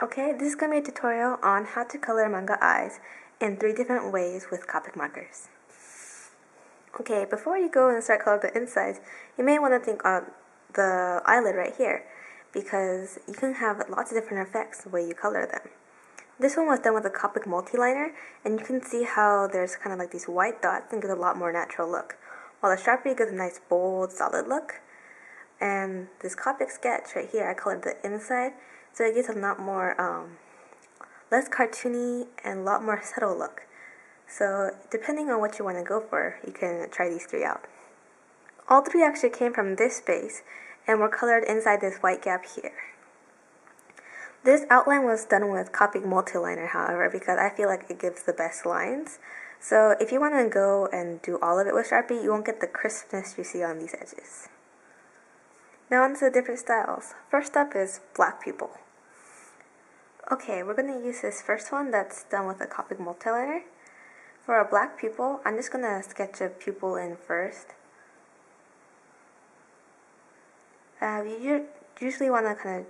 Okay, this is going to be a tutorial on how to color manga eyes in 3 different ways with Copic markers. Okay, before you go and start coloring the insides, you may want to think on the eyelid right here, because you can have lots of different effects the way you color them. This one was done with a Copic multi-liner, and you can see how there's kind of like these white dots and gives a lot more natural look, while the Sharpie gives a nice bold, solid look. And this Copic sketch right here, I colored the inside, so it gives a lot more, less cartoony and a lot more subtle look. So depending on what you want to go for, you can try these 3 out. All 3 actually came from this base and were colored inside this white gap here. This outline was done with Copic multi-liner, however, because I feel like it gives the best lines. So if you want to go and do all of it with Sharpie, you won't get the crispness you see on these edges. Now on to the different styles. First up is black pupil. Okay, we're going to use this first one that's done with a Copic multi-liner. For a black pupil, I'm just going to sketch a pupil in first. You usually want to kind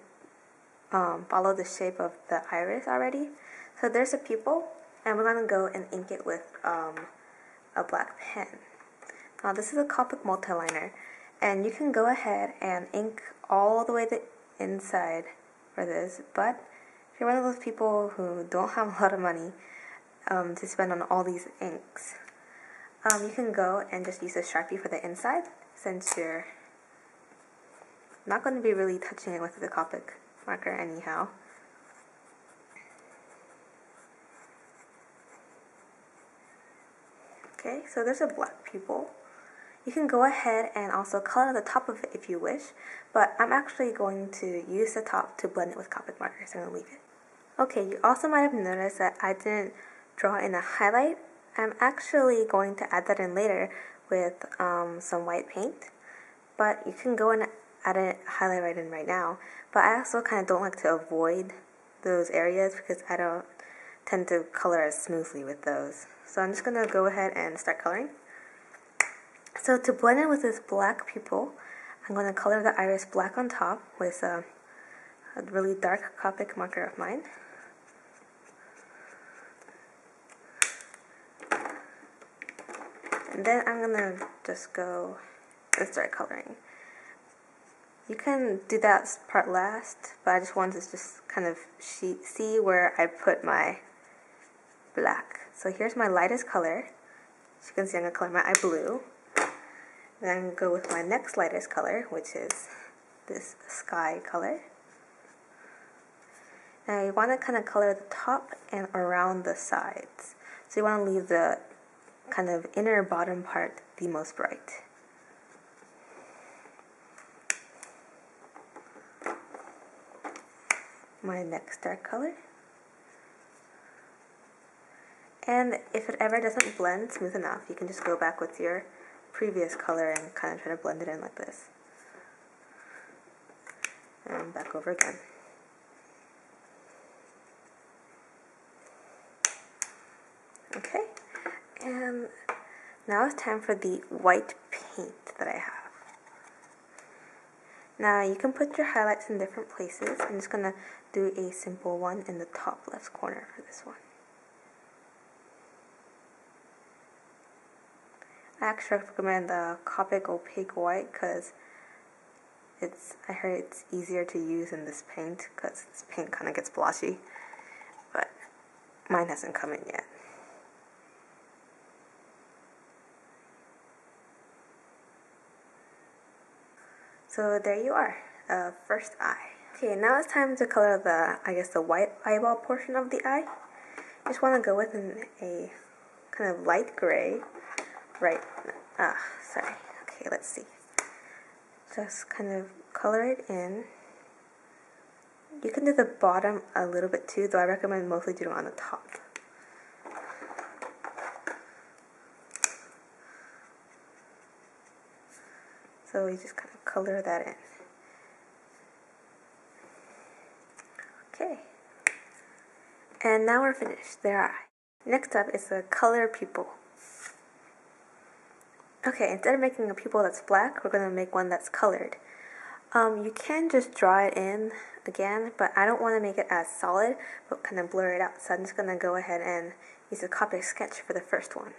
of follow the shape of the iris already. So there's a pupil, and we're going to go and ink it with a black pen. Now this is a Copic multi-liner, and you can go ahead and ink all the way to the inside for this, but if you're one of those people who don't have a lot of money to spend on all these inks, you can go and just use a Sharpie for the inside, since you're not going to be really touching it with the Copic marker anyhow. Okay, so there's a black pupil. You can go ahead and also color the top of it if you wish, but I'm actually going to use the top to blend it with Copic markers. I'm going to leave it. Okay, you also might have noticed that I didn't draw in a highlight. I'm actually going to add that in later with some white paint, but you can go and add a highlight right in right now. But I also kind of don't like to avoid those areas because I don't tend to color as smoothly with those. So I'm just going to go ahead and start coloring. So to blend it with this black pupil, I'm going to color the iris black on top with a really dark Copic marker of mine. And then I'm going to just go and start coloring. You can do that part last, but I just wanted to just kind of see where I put my black. So here's my lightest color. As you can see, I'm going to color my eye blue. Then I'm going to go with my next lightest color, which is this sky color. Now you want to kind of color the top and around the sides. So you want to leave the kind of inner bottom part the most bright. My next dark color. And if it ever doesn't blend smooth enough, you can just go back with your previous color and kind of try to blend it in like this. And back over again. Okay, and now it's time for the white paint that I have. Now you can put your highlights in different places. I'm just going to do a simple one in the top left corner for this one. I actually recommend the Copic Opaque White because I heard it's easier to use in this paint because this paint kind of gets blotchy, but mine hasn't come in yet. So there you are, first eye. Okay, now it's time to color the white eyeball portion of the eye. I just want to go with a kind of light gray. Okay, let's see. Just kind of color it in. You can do the bottom a little bit too, though I recommend mostly doing it on the top. So we just kind of color that in. Okay. And now we're finished. Their eye. Next up is the color pupil. Okay, instead of making a pupil that's black, we're going to make one that's colored. You can just draw it in again, but I don't want to make it as solid, but kind of blur it out. So I'm just going to go ahead and use a Copic sketch for the first one.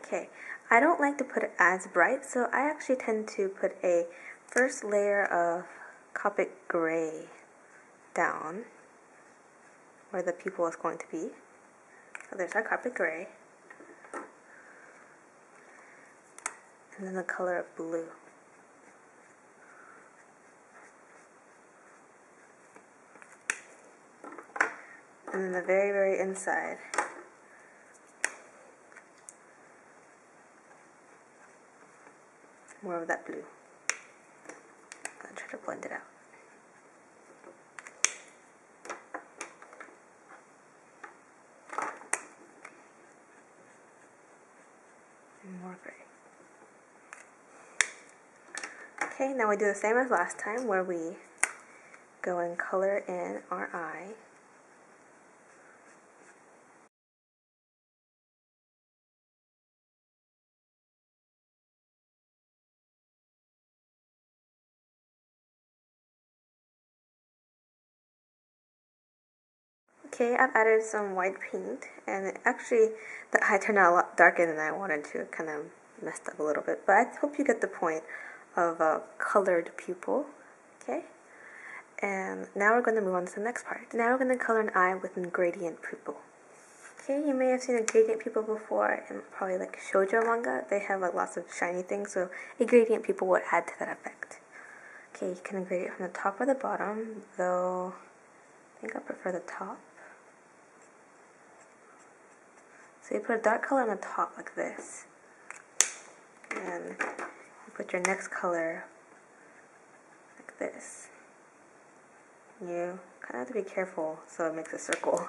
Okay, I don't like to put it as bright, so I actually tend to put a first layer of Copic gray down where the pupil is going to be. So there's our Copic gray. And then the color of blue. And then the very, very inside, more of that blue. I'll try to blend it out. And more gray. Okay, now we do the same as last time where we go and color in our eye. Okay, I've added some white paint, and actually the eye turned out a lot darker than I wanted to. Kind of messed up a little bit, but I hope you get the point of a colored pupil. Okay, and now we're going to move on to the next part. Now we're going to color an eye with a gradient pupil. Okay, you may have seen a gradient pupil before in probably like shoujo manga. They have like lots of shiny things, so a gradient pupil would add to that effect. Okay, you can grade it from the top or the bottom, though I think I prefer the top. So you put a dark color on the top like this, and you put your next color like this. You kind of have to be careful so it makes a circle.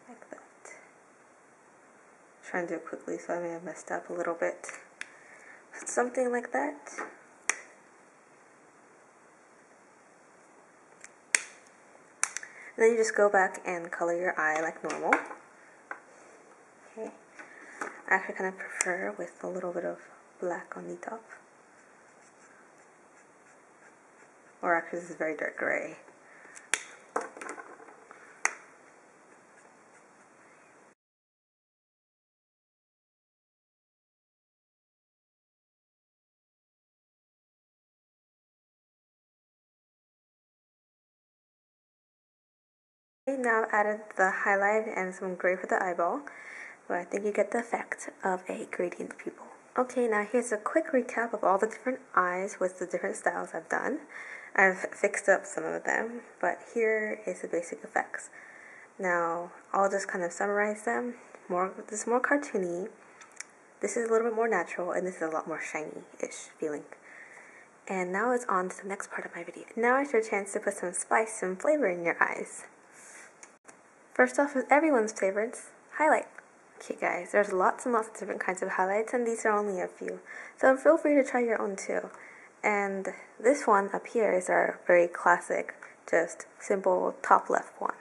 Like that. Trying to do it quickly, so I may have messed up a little bit. Something like that. And then you just go back and color your eye like normal. Okay. I actually kind of prefer with a little bit of black on the top. Or actually this is very dark gray. Okay, now I've added the highlight and some gray for the eyeball, but I think you get the effect of a gradient pupil. Okay, now here's a quick recap of all the different eyes with the different styles I've done. I've fixed up some of them, but here is the basic effects. Now, I'll just kind of summarize them. This is more cartoony, this is a little bit more natural, and this is a lot more shiny-ish feeling. And now it's on to the next part of my video. Now it's your chance to put some spice and flavor in your eyes. First off is everyone's favorites, highlight. Okay guys, there's lots and lots of different kinds of highlights, and these are only a few. So feel free to try your own too. And this one up here is our very classic, just simple top left one.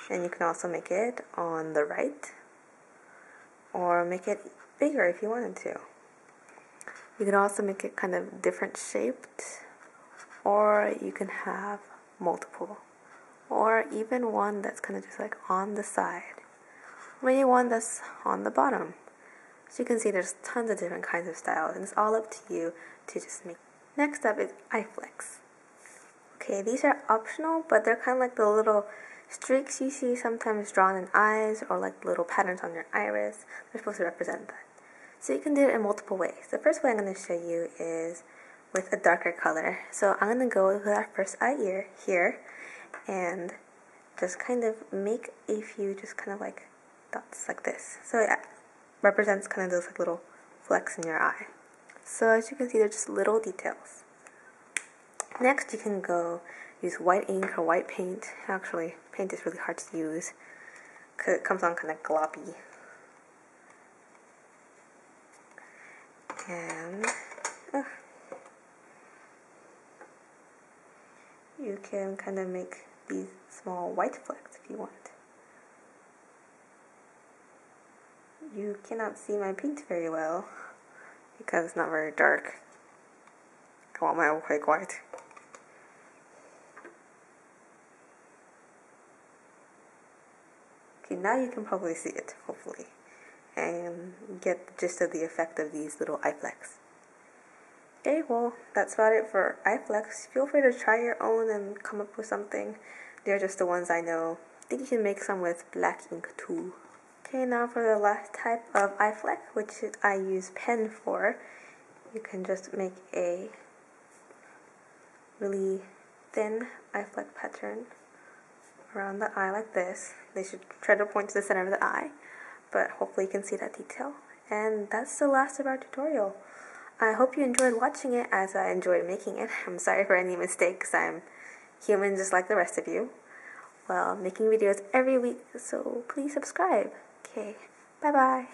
And you can also make it on the right, or make it bigger if you wanted to. You can also make it kind of different shaped, or you can have multiple. Or even one that's kind of just like on the side, or maybe one that's on the bottom. So you can see there's tons of different kinds of styles, and it's all up to you to just make. Next up is eye flecks. Okay, these are optional, but they're kind of like the little streaks you see sometimes drawn in eyes, or like little patterns on your iris. They're supposed to represent that. So you can do it in multiple ways. The first way I'm going to show you is with a darker color. So I'm going to go with our first eye ear here, and just kind of make a few just kind of like dots like this. So it represents kind of those like little flecks in your eye. So as you can see, they're just little details. Next you can go use white ink or white paint. Actually, paint is really hard to use because it comes on kind of gloppy. And you can kind of make these small white flecks if you want. you cannot see my paint very well because it's not very dark. I want my opaque white. Okay, now you can probably see it, hopefully, and get the gist of the effect of these little eye flecks. Okay, well, that's about it for eye flecks. Feel free to try your own and come up with something. They're just the ones I know. I think you can make some with black ink too. Okay, now for the last type of eye fleck, which I use pen for. You can just make a really thin eye fleck pattern around the eye like this. They should try to point to the center of the eye, but hopefully you can see that detail. And that's the last of our tutorial. I hope you enjoyed watching it as I enjoyed making it. I'm sorry for any mistakes. I'm human just like the rest of you. Well, making videos every week, so please subscribe. Okay, bye-bye.